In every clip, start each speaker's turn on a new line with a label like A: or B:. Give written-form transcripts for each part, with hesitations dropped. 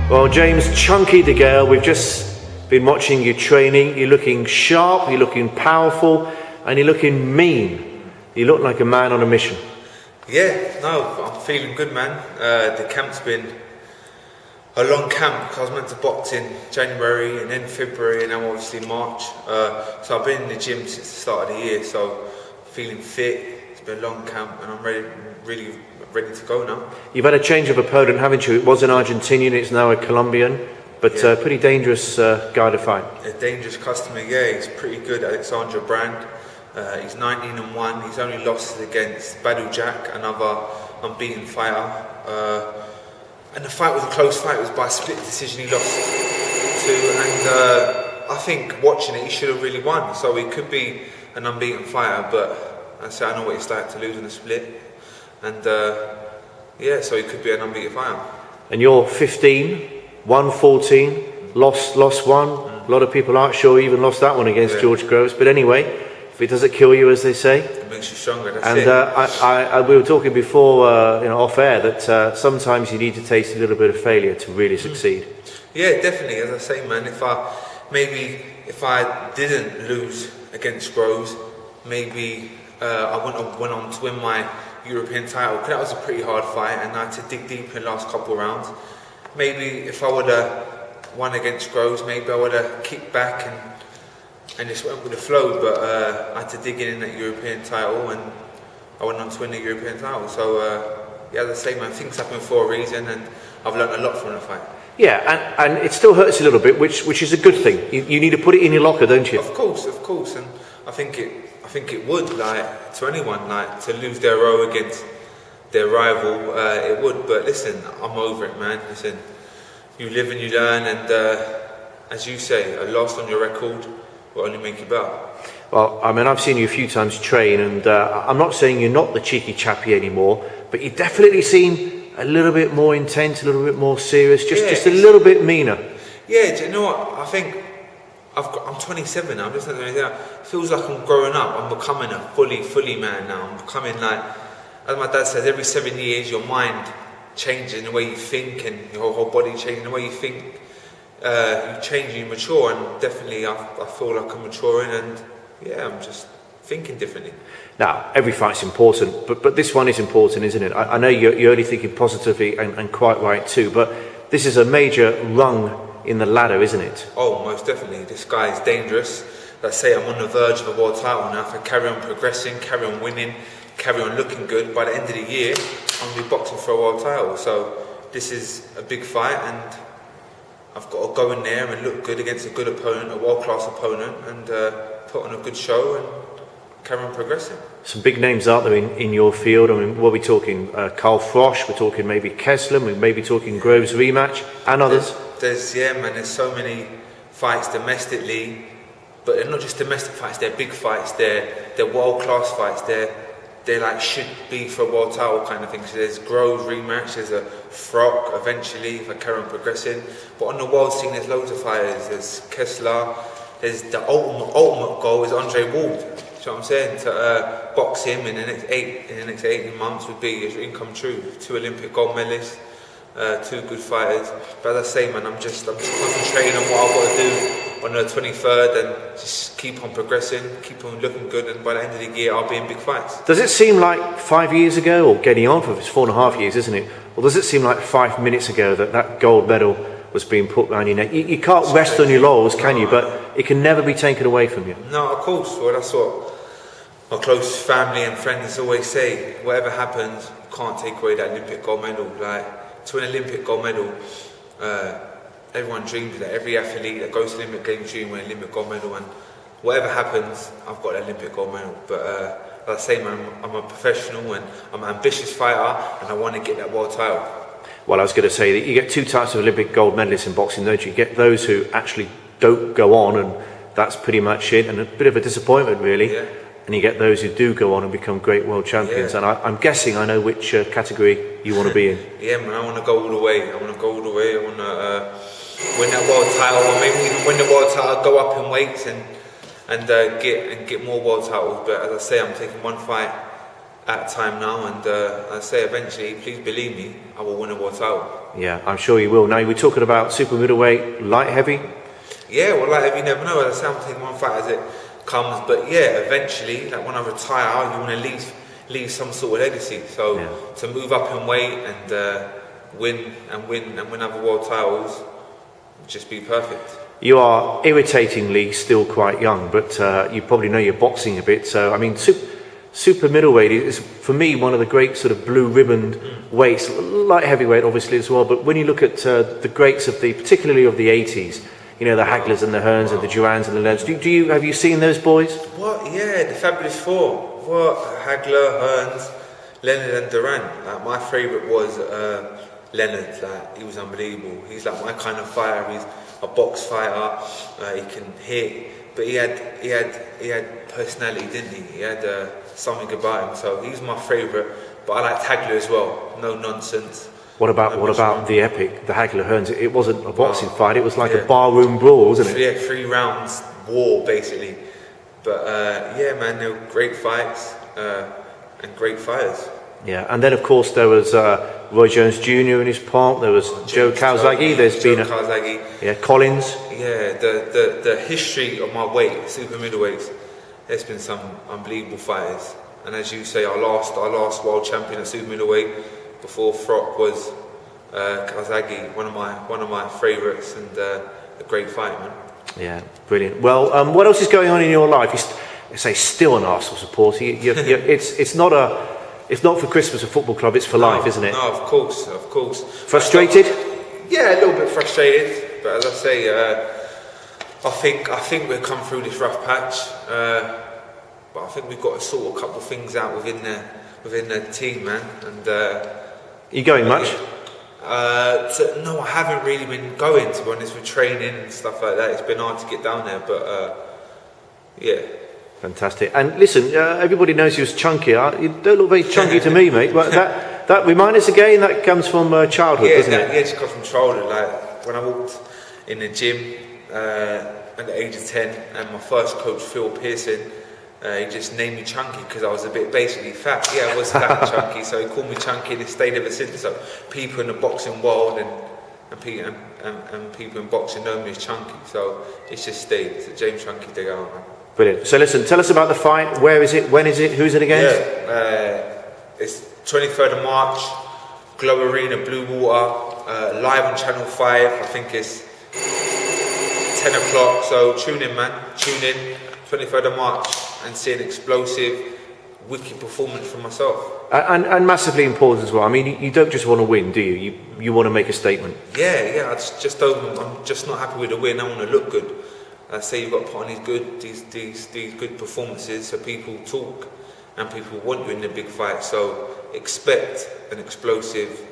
A: Well, James "Chunky" DeGale, we've just been watching you training. You're looking sharp, you're looking powerful, and you're looking mean. You look like a man on a mission.
B: Yeah, no, I'm feeling good, man. The camp's been a long camp because I was meant to box in January and then February and now obviously March. So I've been in the gym since the start of the year, so feeling fit. It's been a long camp and I'm really ready to go now. You've
A: had a change of opponent, haven't you? It was an Argentinian, it's now a Colombian, but
B: yeah.
A: Pretty dangerous guy to fight.
B: A dangerous customer, yeah. He's pretty good, Alexander Brand. He's 19-1. He's only lost against Badou Jack, another unbeaten fighter. And the fight was a close fight. It was by a split decision he lost to. And I think watching it, he should have really won. So he could be an unbeaten fighter, but I know what it's like to lose in a split. And yeah, so he could be an unbeaten fighter.
A: And you're 15, won 14, lost one. A lot of people aren't sure you even lost that one against George Groves. But anyway, if it doesn't kill you, as they say,
B: it makes you stronger. That's
A: and
B: it.
A: We were talking before, off air, that sometimes you need to taste a little bit of failure to really succeed.
B: Yeah, definitely. As I say, man, if I didn't lose against Groves, maybe I went on to win my European title, because that was a pretty hard fight and I had to dig deep in the last couple of rounds. Maybe if I would have won against Groves, maybe I would have kicked back and just went with the flow, but I had to dig in that European title and I went on to win the European title. So yeah, as I say, man, things happen for a reason and I've learned a lot from the fight.
A: Yeah, and it still hurts a little bit, which is a good thing. You need to put it in your locker, don't you?
B: Of course, and I think it would, like, to anyone, like, to lose their row against their rival, it would. But listen, I'm over it, man. Listen, you live and you learn, and as you say, a loss on your record will only make you better.
A: Well, I mean, I've seen you a few times train, and I'm not saying you're not the cheeky chappy anymore, but you definitely seem a little bit more intense, a little bit more serious, just a little bit meaner.
B: Yeah, do you know what? I think I'm 27 now. I'm just not doing anything. It feels like I'm growing up. I'm becoming a fully man now. I'm becoming, like, as my dad says, every 7 years your mind changes in the way you think, and your whole body changes in the way you think. You change, you mature, and definitely I feel like I'm maturing, and yeah, I'm just thinking differently.
A: Now, every fight's important, but this one is important, isn't it? I know you're only thinking positively, and quite right too, but this is a major rung in the ladder, isn't it?
B: Oh, most definitely. This guy is dangerous. Let's say I'm on the verge of a world title now. If I carry on progressing, carry on winning, carry on looking good, by the end of the year, I'm going to be boxing for a world title. So this is a big fight, and I've got to go in there and look good against a good opponent, a world-class opponent, and put on a good show and carry on progressing.
A: Some big names out there in your field. I mean, what are we talking? Carl Frosch, we're talking maybe Kessler, we're maybe talking Groves rematch, and others.
B: There's so many fights domestically, but they're not just domestic fights, they're big fights, they're world-class fights, they're like should be for a world title kind of thing. So there's Groves rematch, there's a Frock eventually if I carry on progressing, but on the world scene there's loads of fighters. There's Kessler, there's the ultimate goal is Andre Ward. You know what I'm saying? To box him in the next 18 months would be a dream come true. 2 Olympic gold medalists, 2 good fighters. But as I say, man, I'm just concentrating on what I've got to do on the 23rd and just keep on progressing, keep on looking good, and by the end of the year I'll be in big fights.
A: Does it seem like 5 years ago, or getting on for it's 4.5 years, isn't it? Or does it seem like 5 minutes ago that gold medal was being put around your neck? You can't rest on your laurels, can you? But it can never be taken away from you.
B: No, of course. Well, that's what my close family and friends always say. Whatever happens, you can't take away that Olympic gold medal. Like, to an Olympic gold medal, everyone dreams of that. Every athlete that goes to the Olympic Games dreams win an Olympic gold medal, and whatever happens, I've got an Olympic gold medal. But like I say, man, I'm a professional and I'm an ambitious fighter, and I want to get that world title.
A: Well, I was going to say that you get 2 types of Olympic gold medalists in boxing, don't you? You get those who actually don't go on, and that's pretty much it, and a bit of a disappointment, really.
B: Yeah.
A: And you get those who do go on and become great world champions.
B: Yeah.
A: And I'm guessing I know which category you want to be in.
B: Yeah, man, I want to go all the way. I want to win that world title, or maybe even win the world title, go up in weights and get more world titles. But as I say, I'm taking one fight at time now, and I say eventually, please believe me, I will win a world title.
A: Yeah, I'm sure you will. Now, we're talking about super middleweight, light heavy.
B: Yeah, well, light heavy, you never know. As I say, I'm taking one fight as it comes, but yeah, eventually, like when I retire, you want to leave some sort of legacy. So to move up in weight and win other world titles, would just be perfect.
A: You are irritatingly still quite young, but you probably know your boxing a bit. So, I mean, super middleweight is, for me, one of the great sort of blue ribboned weights. Light heavyweight, obviously, as well. But when you look at the greats of particularly of the 80s, you know, the Haglers and the Hearns and the Durans and the Leonards. Have you seen those boys?
B: What? Yeah, the Fabulous Four. What? Hagler, Hearns, Leonard and Duran. Like, my favourite was Leonard. Like, he was unbelievable. He's like my kind of fighter. He's a box fighter. He can hit, but he had personality, didn't he? He had something about him. So he's my favourite. But I liked Hagler as well. No nonsense.
A: What about the epic, the Hagler Hearns? It wasn't a boxing fight. It was like a barroom brawl, wasn't it?
B: Yeah, 3 rounds war basically. But yeah, man, they were great fights and great fighters.
A: Yeah, and then of course there was Roy Jones Jr. in his part. There was Joe Calzaghe. There's been Collins.
B: Yeah, the history of my weight, super middleweights. There's been some unbelievable fighters, and as you say, our last world champion at super middleweight before Frock was Calzaghe, one of my favourites, and a great fight, man.
A: Yeah, brilliant. Well, what else is going on in your life? You say still an Arsenal supporter. It's not for Christmas a football club. It's for life, isn't it?
B: No, of course.
A: Frustrated?
B: Yeah, a little bit frustrated. But as I say, I think we've come through this rough patch. But I think we've got to sort a couple of things out within the team, man. And
A: you going much?
B: No, I haven't really been going, to be honest, with training and stuff like that. It's been hard to get down there, but yeah.
A: Fantastic. And listen, everybody knows you as chunky. You don't look very chunky to me, mate. But that remind us again, that comes from childhood, doesn't it?
B: Yeah, it just comes from childhood. Like when I walked in the gym at the age of 10, and my first coach, Phil Pearson, he just named me Chunky because I was a bit basically fat. Yeah, I was fat and chunky, so he called me Chunky, and it stayed ever since. So people in the boxing world and people in boxing know me as Chunky, so it's just stayed. It's James Chunky DeGale, man.
A: Brilliant. So listen, tell us about the fight. Where is it? When is it? Who's it against?
B: Yeah, it's 23rd of March, Globe Arena, Blue Water, live on Channel 5. I think it's 10 o'clock, so tune in, man. Tune in, 23rd of March, and see an explosive, wicked performance from myself.
A: And massively important as well. I mean, you don't just want to win, do you? You want to make a statement.
B: Yeah. I'm just not happy with the win. I want to look good. I say you've got to put on these good performances so people talk and people want you in the big fight. So expect an explosive,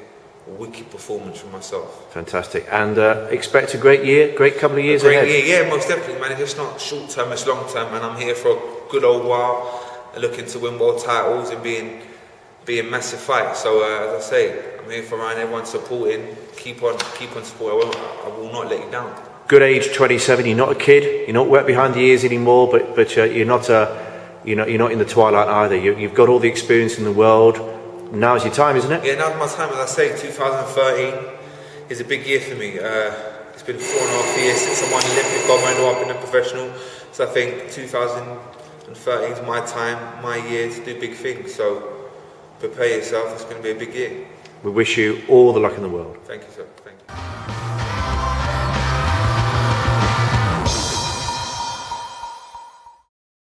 B: wicked performance from myself. Fantastic. And expect a great year, great couple of years ahead. Great year, yeah, most definitely, man. It's just not short term, it's long term, and I'm here for a good old while, looking to win world titles and being massive fights. So as I say, I'm here for everyone supporting. Keep on supporting. I will not let you down. Good age, 27. You're not a kid. You're not wet behind the ears anymore. But you're not you're not in the twilight either. You've got all the experience in the world. Now's your time, isn't it? Yeah, now's my time. As I say, 2013 is a big year for me. It's been 4.5 years since I won the Olympic gold medal. I've been a professional. So I think 2013 is my time, my year to do big things. So prepare yourself. It's going to be a big year. We wish you all the luck in the world. Thank you, sir. Thank you.